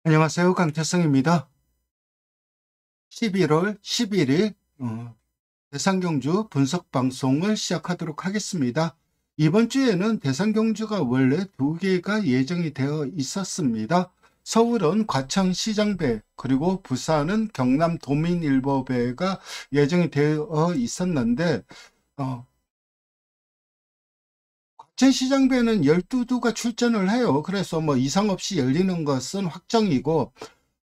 안녕하세요. 강태성입니다. 11월 11일 대상경주 분석 방송을 시작하도록 하겠습니다. 이번 주에는 대상경주가 원래 2개가 예정이 되어 있었습니다. 서울은 과천시장배, 그리고 부산은 경남도민일보배가 예정이 되어 있었는데 과천시장배는 12두가 출전을 해요. 그래서 뭐 이상 없이 열리는 것은 확정이고,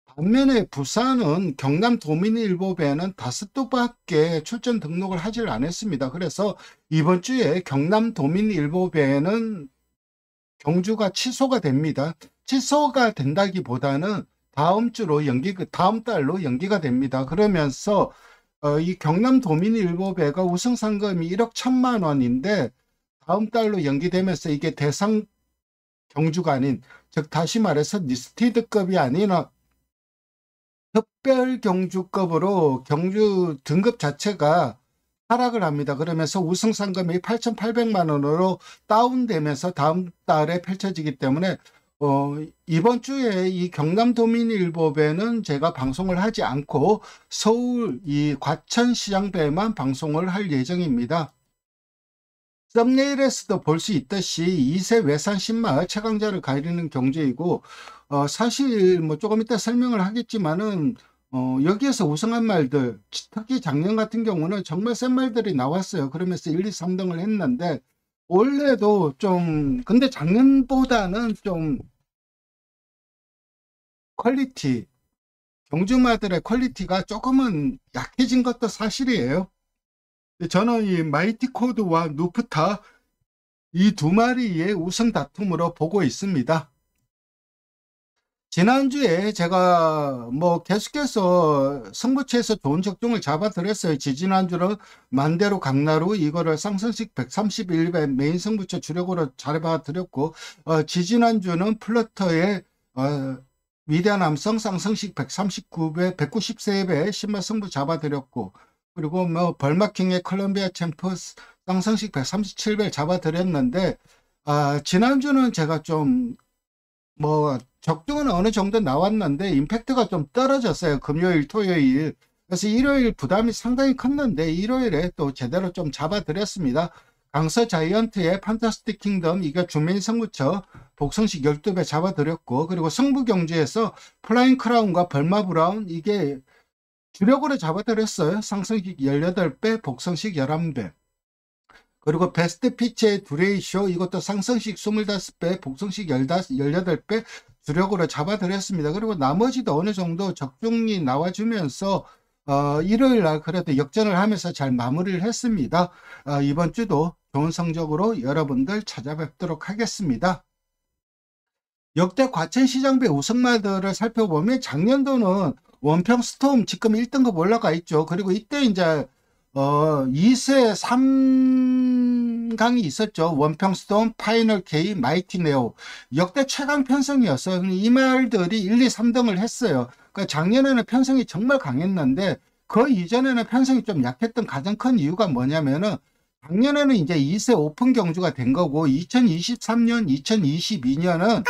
반면에 부산은 경남도민일보배는 5두밖에 출전 등록을 하질 않았습니다. 그래서 이번 주에 경남도민일보배는 경주가 취소가 됩니다. 취소가 된다기보다는 다음 달로 연기가 됩니다. 그러면서 이 경남도민일보배가 우승 상금이 1억 1천만 원인데 다음 달로 연기되면서 이게 대상 경주가 아닌, 즉 다시 말해서 리스티드급이 아닌 특별 경주급으로 경주 등급 자체가 하락을 합니다. 그러면서 우승 상금이 8,800만 원으로 다운되면서 다음 달에 펼쳐지기 때문에 이번 주에 이 경남도민일보배는 제가 방송을 하지 않고 서울 이 과천시장배만 방송을 할 예정입니다. 썸네일에서도 볼 수 있듯이 2세 외산 신마을 최강자를 가리는 경주이고, 사실 뭐 조금 이따 설명을 하겠지만은 여기에서 우승한 말들, 특히 작년 같은 경우는 정말 센 말들이 나왔어요. 그러면서 1, 2, 3등을 했는데, 올해도 좀 근데 작년보다는 좀 퀄리티, 경주마들의 퀄리티가 조금은 약해진 것도 사실이에요. 저는 이 마이티 코드와 누프타, 이 두 마리의 우승 다툼으로 보고 있습니다. 지난주에 제가 뭐 계속해서 승부처에서 좋은 적중을 잡아드렸어요. 지지난주는 만대로 강나루 이거를 쌍선식 131배 메인 승부처 주력으로 잡아드렸고, 지지난주는 플러터의 위대한 남성 쌍성식 139배 193배 신마 승부 잡아드렸고, 그리고 뭐 벌마킹의 컬럼비아 챔프스 쌍성식 137배 잡아드렸는데, 지난주는 제가 좀 뭐 적중은 어느 정도 나왔는데 임팩트가 좀 떨어졌어요. 금요일, 토요일. 그래서 일요일 부담이 상당히 컸는데 일요일에 또 제대로 좀 잡아드렸습니다. 강서 자이언트의 판타스틱 킹덤, 이게 주메인 승부처 복성식 12배 잡아드렸고, 그리고 승부 경주에서 플라잉 크라운과 벌마 브라운, 이게 주력으로 잡아드렸어요. 상승식 18배, 복성식 11배. 그리고 베스트 피치의 두레이쇼, 이것도 상승식 25배, 복승식 18배 주력으로 잡아드렸습니다. 그리고 나머지도 어느 정도 적중이 나와주면서 일요일 날 그래도 역전을 하면서 잘 마무리를 했습니다. 이번 주도 좋은 성적으로 여러분들 찾아뵙도록 하겠습니다. 역대 과천시장배 우승마들을 살펴보면 작년도는 원평 스톰 지금 1등급 올라가 있죠. 그리고 이때 이제 2세 3강이 있었죠. 원평 스톰, 파이널 K, 마이티 네오. 역대 최강 편성이었어요. 이 말들이 1, 2, 3등을 했어요. 그러니까 작년에는 편성이 정말 강했는데 그 이전에는 편성이 좀 약했던 가장 큰 이유가 뭐냐면은, 작년에는 이제 2세 오픈 경주가 된 거고 2023년, 2022년은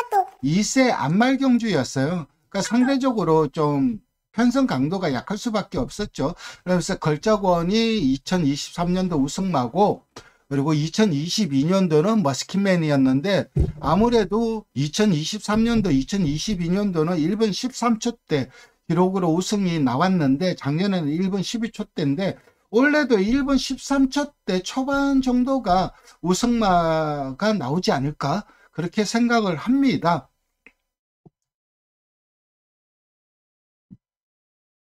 2세 안말 경주였어요. 그러니까 상대적으로 좀 편성 강도가 약할 수밖에 없었죠. 그래서 걸작원이 2023년도 우승마고, 그리고 2022년도는 머스킷맨이었는데, 아무래도 2023년도, 2022년도는 1분 13초대 기록으로 우승이 나왔는데, 작년에는 1분 12초대인데, 올해도 1분 13초대 초반 정도가 우승마가 나오지 않을까, 그렇게 생각을 합니다.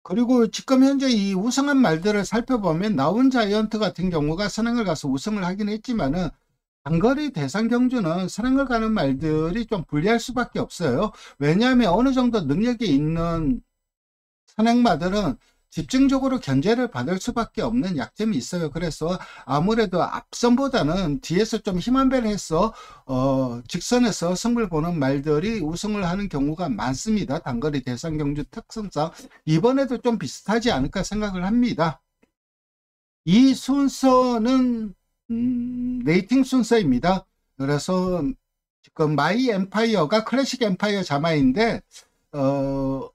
그리고 지금 현재 이 우승한 말들을 살펴보면, 나온 자이언트 같은 경우가 선행을 가서 우승을 하긴 했지만은 장거리 대상 경주는 선행을 가는 말들이 좀 불리할 수밖에 없어요. 왜냐하면 어느 정도 능력이 있는 선행마들은 집중적으로 견제를 받을 수밖에 없는 약점이 있어요. 그래서 아무래도 앞선보다는 뒤에서 좀 힘 한 배를 해서 직선에서 승부를 보는 말들이 우승을 하는 경우가 많습니다. 단거리 대상 경주 특성상 이번에도 좀 비슷하지 않을까 생각을 합니다. 이 순서는 레이팅 순서입니다. 그래서 지금 마이 엠파이어가 클래식 엠파이어 자마인데, 어,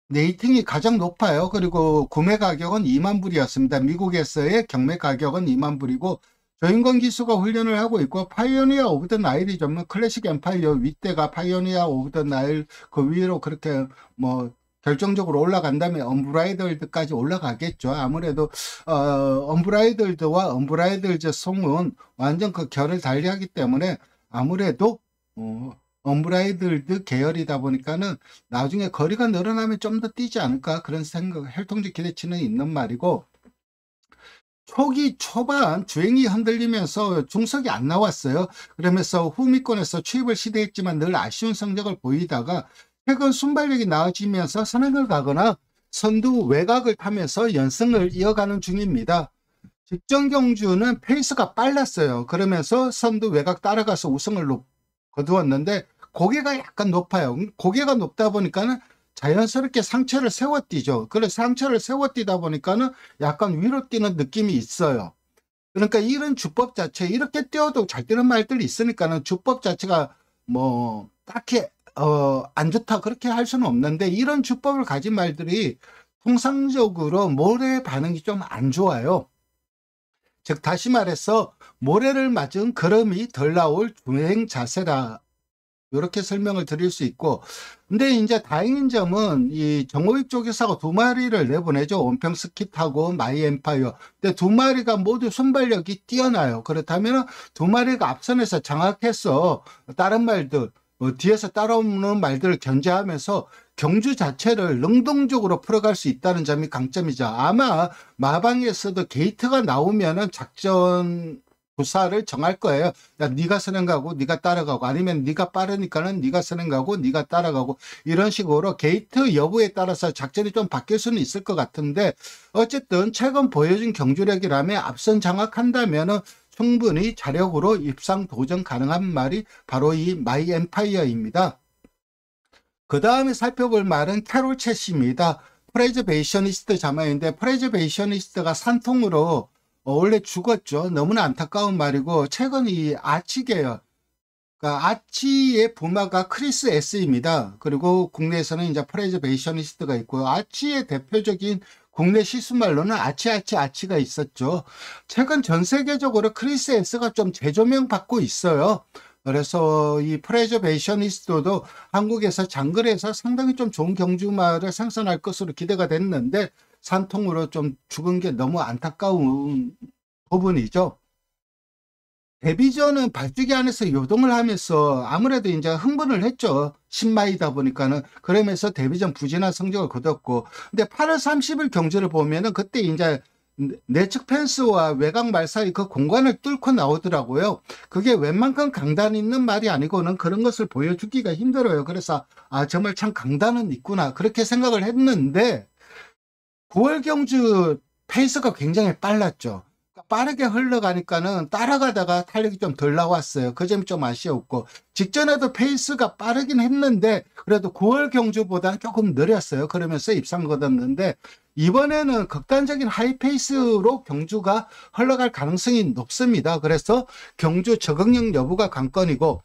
레이팅이 가장 높아요. 그리고 구매 가격은 2만 불이었습니다. 미국에서의 경매 가격은 2만 불이고 조인권 기수가 훈련을 하고 있고 파이오니어 오브 더 나일이 좀 클래식 엠파이어 윗대가 파이오니어 오브 더 나일 그 위로 그렇게 뭐 결정적으로 올라간 다음에 언브라이들드까지 올라가겠죠. 아무래도 언브라이들드와 언브라이들드 송은 완전 그 결을 달리하기 때문에 아무래도 언브라이들드 계열이다 보니까는 나중에 거리가 늘어나면 좀 더 뛰지 않을까 그런 생각, 혈통적 기대치는 있는 말이고 초기 초반 주행이 흔들리면서 중석이 안 나왔어요. 그러면서 후미권에서 추입을 시도했지만 늘 아쉬운 성적을 보이다가 최근 순발력이 나아지면서 선행을 가거나 선두 외곽을 타면서 연승을 이어가는 중입니다. 직전 경주는 페이스가 빨랐어요. 그러면서 선두 외곽 따라가서 우승을 거두었는데 고개가 약간 높아요. 고개가 높다 보니까는 자연스럽게 상체를 세워 뛰죠. 그래서 상체를 세워 뛰다 보니까는 약간 위로 뛰는 느낌이 있어요. 그러니까 이런 주법 자체, 이렇게 뛰어도 잘 뛰는 말들이 있으니까는 주법 자체가 뭐 딱히 안 좋다 그렇게 할 수는 없는데 이런 주법을 가진 말들이 통상적으로 모래 반응이 좀 안 좋아요. 즉 다시 말해서 모래를 맞은 걸음이 덜 나올 주행 자세라 이렇게 설명을 드릴 수 있고 근데 이제 다행인 점은 이 정호입 조교사가 두 마리를 내보내죠. 원평 스킷하고 마이 엠파이어. 근데 두 마리가 모두 순발력이 뛰어나요. 그렇다면 두 마리가 앞선에서 장악해서 다른 말들 뒤에서 따라오는 말들을 견제하면서 경주 자체를 능동적으로 풀어갈 수 있다는 점이 강점이죠. 아마 마방에서도 게이트가 나오면은 작전 부사를 정할 거예요. 야, 네가 선행가고 네가 따라가고 아니면 네가 빠르니까는 네가 선행가고 네가 따라가고 이런 식으로 게이트 여부에 따라서 작전이 좀 바뀔 수는 있을 것 같은데 어쨌든 최근 보여준 경주력이라면 앞선 장악한다면은 충분히 자력으로 입상 도전 가능한 말이 바로 이 마이 엠파이어입니다. 그 다음에 살펴볼 말은 캐롤 챗입니다. 프레저베이셔니스트 자마인데 프레저베이셔니스트가 산통으로 원래 죽었죠. 너무나 안타까운 말이고 최근 이 아치 계열 그러니까 아치의 부마가 크리스 S입니다. 그리고 국내에서는 이제 프레저베이셔니스트가 있고요. 아치의 대표적인 국내 시수말로는 아치가 있었죠. 최근 전 세계적으로 크리스 S가 좀 재조명 받고 있어요. 그래서 이 프레저베이셔니스트도 한국에서 장거리에서 상당히 좀 좋은 경주마를 생산할 것으로 기대가 됐는데 산통으로 좀 죽은 게 너무 안타까운 부분이죠. 데뷔전은 발주기 안에서 요동을 하면서 아무래도 이제 흥분을 했죠. 신마이다 보니까는. 그러면서 데뷔전 부진한 성적을 거뒀고. 근데 8월 30일 경주를 보면은 그때 이제 내측 펜스와 외곽 말 사이 그 공간을 뚫고 나오더라고요. 그게 웬만큼 강단 있는 말이 아니고는 그런 것을 보여주기가 힘들어요. 그래서 아, 정말 참 강단은 있구나. 그렇게 생각을 했는데 9월 경주 페이스가 굉장히 빨랐죠. 빠르게 흘러가니까는 따라가다가 탄력이 좀 덜 나왔어요. 그 점이 좀 아쉬웠고 직전에도 페이스가 빠르긴 했는데 그래도 9월 경주보다는 조금 느렸어요. 그러면서 입상 거뒀는데 이번에는 극단적인 하이페이스로 경주가 흘러갈 가능성이 높습니다. 그래서 경주 적응력 여부가 관건이고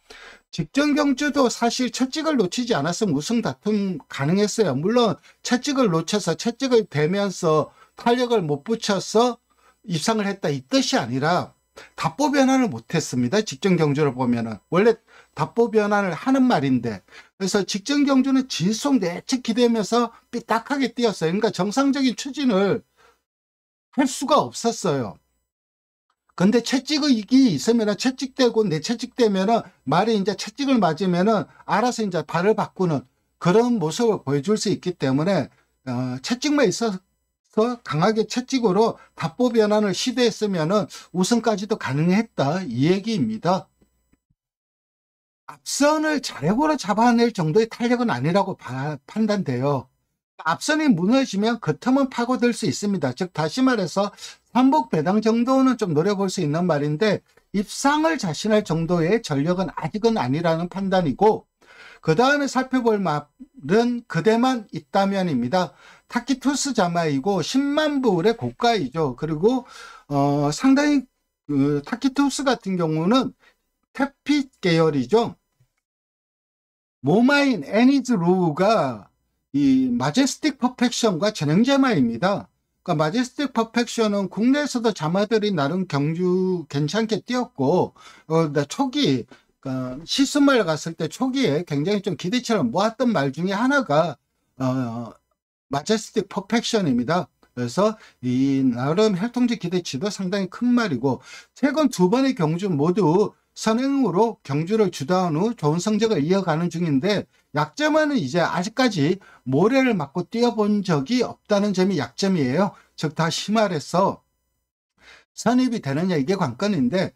직전 경주도 사실 채찍을 놓치지 않았으면 우승 다툼 가능했어요. 물론 채찍을 놓쳐서 채찍을 대면서 탄력을 못 붙여서 입상을 했다 이 뜻이 아니라 답보 변환을 못했습니다. 직전 경주를 보면은 원래 답보 변환을 하는 말인데 그래서 직전 경주는 질속 내측 기대면서 삐딱하게 뛰었어요. 그러니까 정상적인 추진을 할 수가 없었어요. 근데 채찍이 있으면은 채찍되고 내 채찍되면은 말이 이제 채찍을 맞으면은 알아서 이제 발을 바꾸는 그런 모습을 보여줄 수 있기 때문에 채찍만 있어서 강하게 채찍으로 답보 변환을 시도했으면은 우승까지도 가능했다 이 얘기입니다. 앞선을 자력으로 잡아낼 정도의 탄력은 아니라고 판단돼요. 앞선이 무너지면 그 틈은 파고들 수 있습니다. 즉 다시 말해서 삼복 배당 정도는 좀 노려볼 수 있는 말인데 입상을 자신할 정도의 전력은 아직은 아니라는 판단이고 그 다음에 살펴볼 말은 그대만 있다면입니다. 타키투스 자마이고 10만 불의 고가이죠. 그리고 상당히 타키투스 같은 경우는 태핏 계열이죠. 모마인 애니즈 로우가 이 마제스틱 퍼펙션과 전형자마입니다. 그러니까 마제스틱 퍼펙션은 국내에서도 자마들이 나름 경주 괜찮게 뛰었고, 나 초기, 시스말 갔을 때 초기에 굉장히 좀 기대치를 모았던 말 중에 하나가, 마제스틱 퍼펙션입니다. 그래서 이 나름 혈통지 기대치도 상당히 큰 말이고, 최근 두 번의 경주 모두 선행으로 경주를 주도한 후 좋은 성적을 이어가는 중인데, 약점은 이제 아직까지 모래를 맞고 뛰어본 적이 없다는 점이 약점이에요. 즉 다시 말해서 선입이 되느냐 이게 관건인데,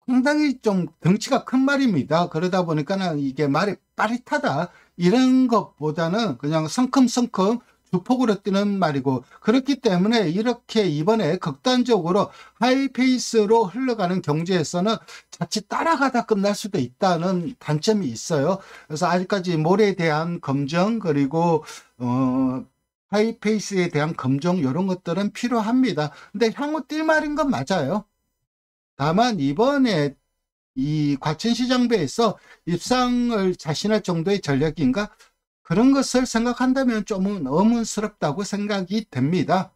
상당히 좀 덩치가 큰 말입니다. 그러다 보니까는 이게 말이 빠릿하다 이런 것보다는 그냥 성큼성큼 주폭으로 뛰는 말이고, 그렇기 때문에 이렇게 이번에 극단적으로 하이페이스로 흘러가는 경주에서는 자칫 따라가다 끝날 수도 있다는 단점이 있어요. 그래서 아직까지 모래에 대한 검증, 그리고 하이페이스에 대한 검증, 이런 것들은 필요합니다. 근데 향후 뛸 말인 건 맞아요. 다만 이번에 이 과천시장배에서 입상을 자신할 정도의 전력인가, 그런 것을 생각한다면 좀 의문스럽다고 생각이 됩니다.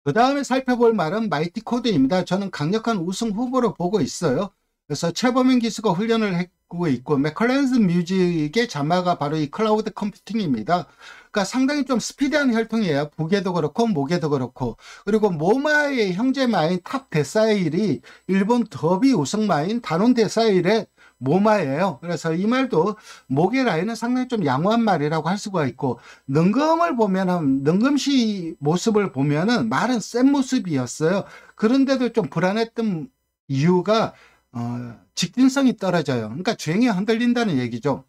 그 다음에 살펴볼 말은 마이티 코드입니다. 저는 강력한 우승 후보로 보고 있어요. 그래서 최범인 기수가 훈련을 하고 있고, 맥컬렌즈 뮤직의 자마가 바로 이 클라우드 컴퓨팅입니다. 그러니까 상당히 좀 스피디한 혈통이에요. 부계도 그렇고 모계도 그렇고. 그리고 모마의 형제마인 탑 데사일이 일본 더비 우승마인 다논 데사일의 모마예요. 그래서 이 말도 모계 라인은 상당히 좀 양호한 말이라고 할 수가 있고, 능금을 보면은, 능금시 모습을 보면은 말은 센 모습이었어요. 그런데도 좀 불안했던 이유가 직진성이 떨어져요. 그러니까 주행이 흔들린다는 얘기죠.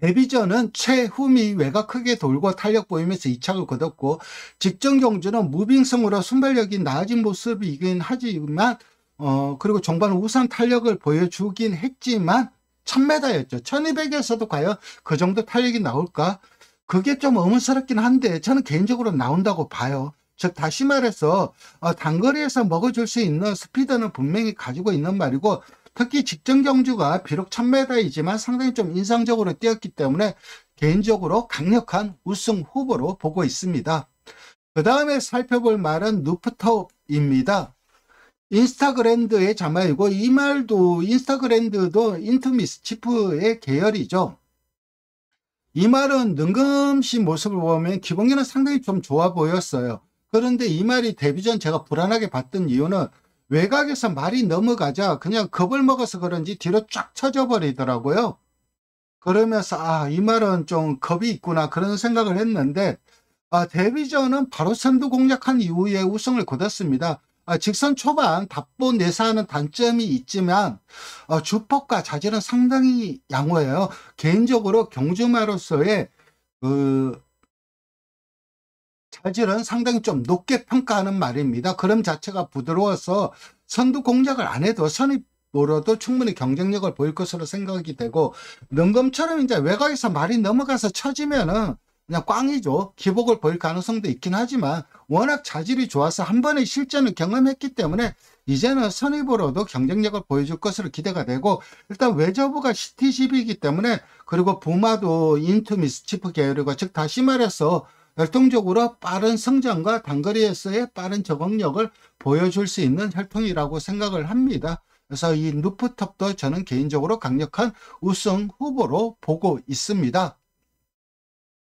데뷔전은 최후미 외곽 크게 돌고 탄력 보이면서 2착을 거뒀고, 직전 경주는 무빙성으로 순발력이 나아진 모습이긴 하지만, 그리고 종반 우선 탄력을 보여주긴 했지만 1000m였죠. 1200에서도 과연 그 정도 탄력이 나올까? 그게 좀 의문스럽긴 한데 저는 개인적으로 나온다고 봐요. 즉 다시 말해서 단거리에서 먹어줄 수 있는 스피드는 분명히 가지고 있는 말이고, 특히 직전 경주가 비록 1000m이지만 상당히 좀 인상적으로 뛰었기 때문에 개인적으로 강력한 우승 후보로 보고 있습니다. 그 다음에 살펴볼 말은 누프톱입니다. 인스타그랜드의 자마이고, 이 말도 인스타그랜드도 인투미스치프의 계열이죠. 이 말은 능금시 모습을 보면 기본기는 상당히 좀 좋아 보였어요. 그런데 이 말이 데뷔 전 제가 불안하게 봤던 이유는 외곽에서 말이 넘어가자 그냥 겁을 먹어서 그런지 뒤로 쫙 쳐져 버리더라고요. 그러면서 이 말은 좀 겁이 있구나 그런 생각을 했는데, 데뷔 전은 바로 선두 공략한 이후에 우승을 거뒀습니다. 직선 초반 답보 내사하는 단점이 있지만 주폭과 자질은 상당히 양호해요. 개인적으로 경주마로서의 그 자질은 상당히 좀 높게 평가하는 말입니다. 그럼 자체가 부드러워서 선두 공략을 안 해도 선입으로도 충분히 경쟁력을 보일 것으로 생각이 되고, 능검처럼 이제 외곽에서 말이 넘어가서 쳐지면은 그냥 꽝이죠. 기복을 보일 가능성도 있긴 하지만 워낙 자질이 좋아서 한 번의 실전을 경험했기 때문에 이제는 선입으로도 경쟁력을 보여줄 것으로 기대가 되고, 일단 외저부가 CT10이기 때문에, 그리고 부마도 인투 미스치프 계열이고, 즉 다시 말해서 혈통적으로 빠른 성장과 단거리에서의 빠른 적응력을 보여줄 수 있는 혈통이라고 생각을 합니다. 그래서 이 누프톱도 저는 개인적으로 강력한 우승 후보로 보고 있습니다.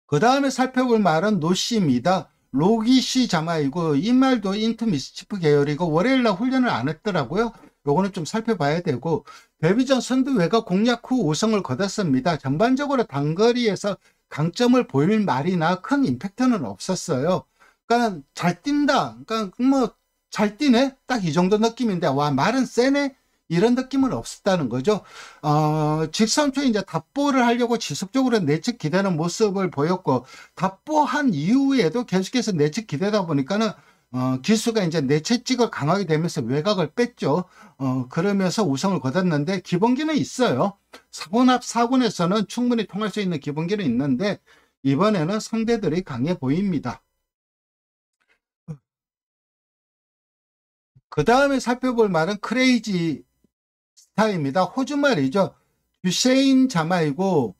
그 다음에 살펴볼 말은 노시입니다. 로기시 자마이고, 이 말도 인트 미스치프 계열이고 월요일날 훈련을 안 했더라고요. 요거는 좀 살펴봐야 되고, 데뷔 전 선두 외곽 공략 후 우승을 거뒀습니다. 전반적으로 단거리에서 강점을 보일 말이나 큰 임팩트는 없었어요. 그러니까 잘 뛴다, 그러니까 뭐 잘 뛰네, 딱 이 정도 느낌인데 와 말은 세네 이런 느낌은 없었다는 거죠. 직선초에 이제 답보를 하려고 지속적으로 내측 기대는 모습을 보였고, 답보한 이후에도 계속해서 내측 기대다 보니까는 기수가 이제 내채찍을 강하게 되면서 외곽을 뺐죠. 그러면서 우승을 거뒀는데 기본기는 있어요. 4군 앞 4군에서는 충분히 통할 수 있는 기본기는 있는데 이번에는 상대들이 강해 보입니다. 그 다음에 살펴볼 말은 크레이지 스타입니다. 호주 말이죠. 뷰세인 자마이고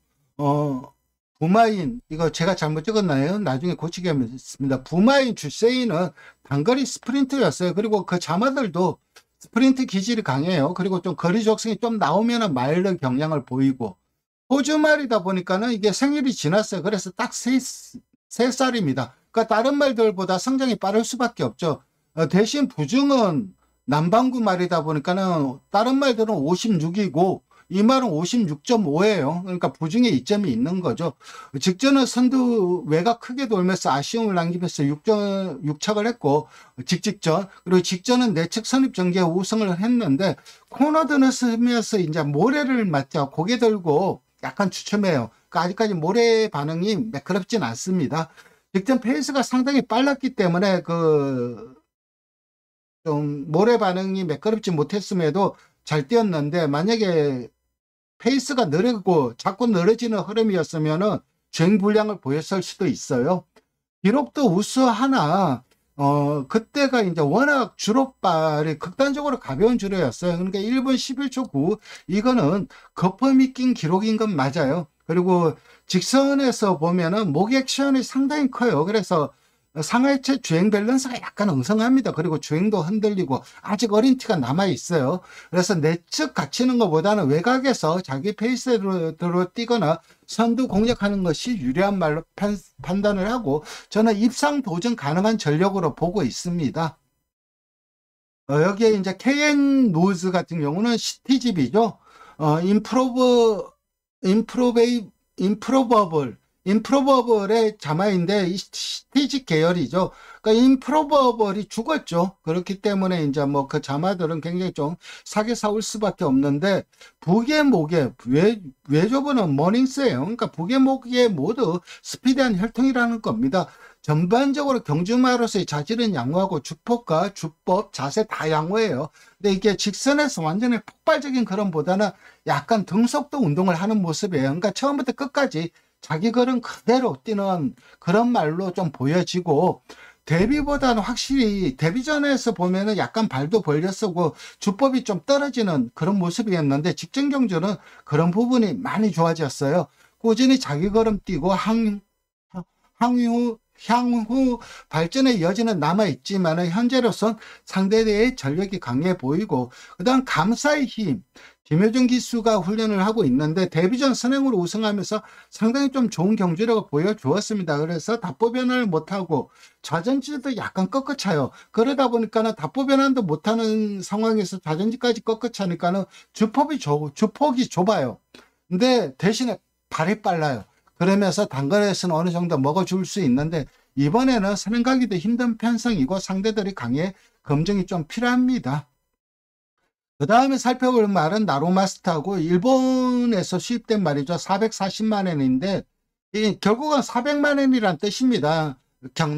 부마인, 이거 제가 잘못 적었나요? 나중에 고치겠습니다. 부마인 주세인은 단거리 스프린트였어요. 그리고 그 자마들도 스프린트 기질이 강해요. 그리고 좀 거리 적성이 좀 나오면 마일드 경향을 보이고, 호주 말이다 보니까는 이게 생일이 지났어요. 그래서 딱 3살입니다. 그러니까 다른 말들보다 성장이 빠를 수밖에 없죠. 대신 부중은 남반구 말이다 보니까는 다른 말들은 56이고 이 말은 56.5예요. 그러니까 부중에 이점이 있는 거죠. 직전은 선두 외곽 크게 돌면서 아쉬움을 남기면서 6착을 했고, 직직전, 그리고 직전은 내측 선입 전개 우승을 했는데, 코너 드너스면서 이제 모래를 맞자 고개 들고 약간 주춤해요. 그러니까 아직까지 모래 반응이 매끄럽진 않습니다. 직전 페이스가 상당히 빨랐기 때문에 좀 모래 반응이 매끄럽지 못했음에도 잘 뛰었는데, 만약에 페이스가 느리고 자꾸 늘어지는 흐름이었으면은 주행 불량을 보였을 수도 있어요. 기록도 우수하나 그때가 이제 워낙 주로발이 극단적으로 가벼운 주로였어요. 그러니까 1분 11초 9, 이거는 거품이 낀 기록인 건 맞아요. 그리고 직선에서 보면은 목 액션이 상당히 커요. 그래서 상하체 주행 밸런스가 약간 엉성합니다. 그리고 주행도 흔들리고 아직 어린 티가 남아 있어요. 그래서 내측 갇히는 것보다는 외곽에서 자기 페이스로 뛰거나 선두 공략하는 것이 유리한 말로 판단을 하고, 저는 입상 도전 가능한 전력으로 보고 있습니다. 여기에 이제 KN 노즈 같은 경우는 시티집이죠. 인프로버블의 자마인데 이 시티집 계열이죠. 그러니까 인프로버블이 죽었죠. 그렇기 때문에 이제 뭐 그 자마들은 굉장히 좀 사게 사올 수밖에 없는데, 북의 목에 외조부는 머닝스예요. 그러니까 북의 목에 모두 스피디한 혈통이라는 겁니다. 전반적으로 경주마로서의 자질은 양호하고 주폭과 주법, 자세 다 양호해요. 근데 이게 직선에서 완전히 폭발적인 그런보다는 약간 등속도 운동을 하는 모습이에요. 그러니까 처음부터 끝까지 자기 걸음 그대로 뛰는 그런 말로 좀 보여지고, 데뷔보다는 확실히 데뷔전에서 보면은 약간 발도 벌렸었고 주법이 좀 떨어지는 그런 모습이었는데, 직전 경주는 그런 부분이 많이 좋아졌어요. 꾸준히 자기 걸음 뛰고 향후 발전의 여지는 남아있지만 현재로선 상대의 전력이 강해 보이고, 그 다음 감사의 힘, 김효준 기수가 훈련을 하고 있는데 데뷔전 선행으로 우승하면서 상당히 좀 좋은 경주력을 보여주었습니다. 그래서 답보 변환을 못하고 좌전지도 약간 꺾어차요. 그러다 보니까는 답보 변환도 못하는 상황에서 좌전지까지 꺾어차니까는 주폭이 좁아요. 근데 대신에 발이 빨라요. 그러면서 단거리에서는 어느 정도 먹어줄 수 있는데, 이번에는 선행 가기도 힘든 편성이고 상대들이 강해 검증이 좀 필요합니다. 그 다음에 살펴볼 말은 나로마스타고, 일본에서 수입된 말이죠. 440만 엔인데 결국은 400만 엔이란 뜻입니다.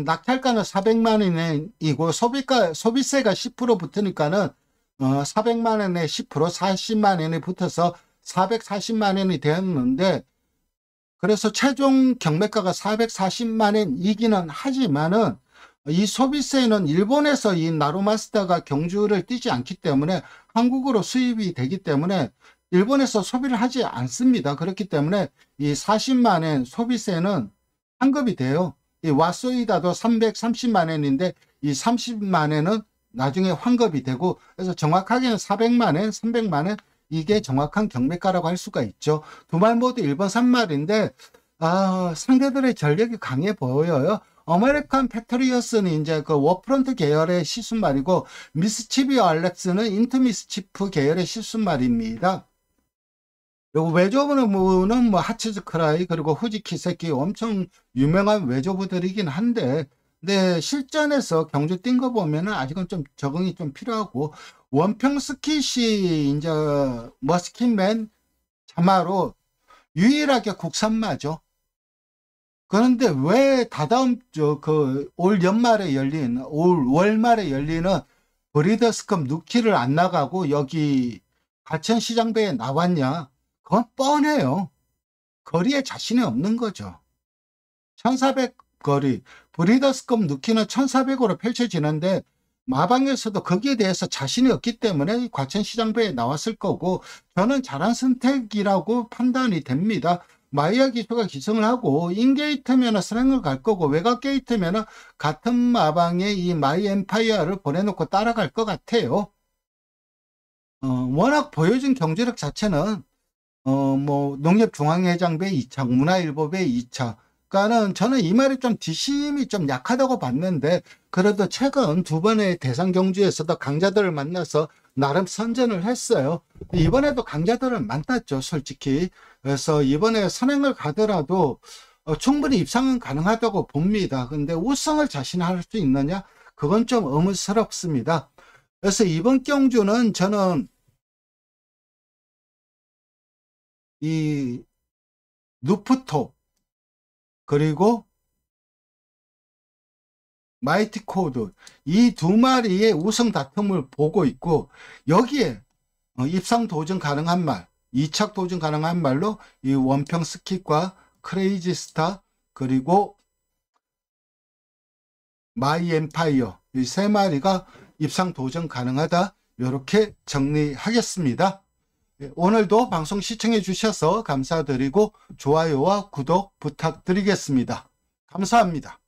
낙찰가는 400만 엔이고 소비세가 10% 붙으니까는 400만 엔에 10% 40만 엔이 붙어서 440만 엔이 되었는데, 그래서 최종 경매가가 440만 엔이기는 하지만은 이 소비세는 일본에서 이 나로마스타가 경주를 뛰지 않기 때문에 한국으로 수입이 되기 때문에 일본에서 소비를 하지 않습니다. 그렇기 때문에 이 40만 엔 소비세는 환급이 돼요. 이 와소이다도 330만 엔인데 이 30만 엔은 나중에 환급이 되고, 그래서 정확하게는 400만 엔, 300만 엔, 이게 정확한 경매가라고 할 수가 있죠. 두 말 모두 일본 산말인데 상대들의 전력이 강해 보여요. 아메리칸 패트리어스는 이제 그 워프런트 계열의 시순말이고, 미스치비 알렉스는 인트미스치프 계열의 시순말입니다. 요거 외조부는 뭐 하치즈 크라이 그리고 후지키세키 엄청 유명한 외조부들이긴 한데, 근데 실전에서 경주 뛴 거 보면은 아직은 좀 적응이 좀 필요하고, 원평 스킷이 이제 머스킷맨 자마로 유일하게 국산마죠. 그런데 왜 다다음 올 월말에 열리는 브리더스컵 누키를 안 나가고 여기 가천시장배에 나왔냐? 그건 뻔해요. 거리에 자신이 없는 거죠. 1400 거리, 브리더스컵 누키는 1400으로 펼쳐지는데 마방에서도 거기에 대해서 자신이 없기 때문에 과천시장배에 나왔을 거고, 저는 잘한 선택이라고 판단이 됩니다. 마이야 기수가 기승을 하고, 인게이트면 선행을 갈 거고, 외곽 게이트면 같은 마방에 이 마이 엠파이어를 보내놓고 따라갈 것 같아요. 워낙 보여준 경제력 자체는 뭐 농협중앙회장배 2차, 문화일보배 2차. 그러니까는 저는 이 말이 좀 뒷심이 좀 약하다고 봤는데, 그래도 최근 두 번의 대상 경주에서도 강자들을 만나서 나름 선전을 했어요. 이번에도 강자들을 만났죠, 솔직히. 그래서 이번에 선행을 가더라도 충분히 입상은 가능하다고 봅니다. 근데 우승을 자신할 수 있느냐? 그건 좀 의문스럽습니다. 그래서 이번 경주는 저는 이 누프톱 그리고 마이티 코드 이 두 마리의 우승 다툼을 보고 있고, 여기에 입상 도전 가능한 말, 2착 도전 가능한 말로 이 원평 스킷과 크레이지 스타 그리고 마이 엠파이어 이 세 마리가 입상 도전 가능하다, 이렇게 정리하겠습니다. 오늘도 방송 시청해 주셔서 감사드리고 좋아요와 구독 부탁드리겠습니다. 감사합니다.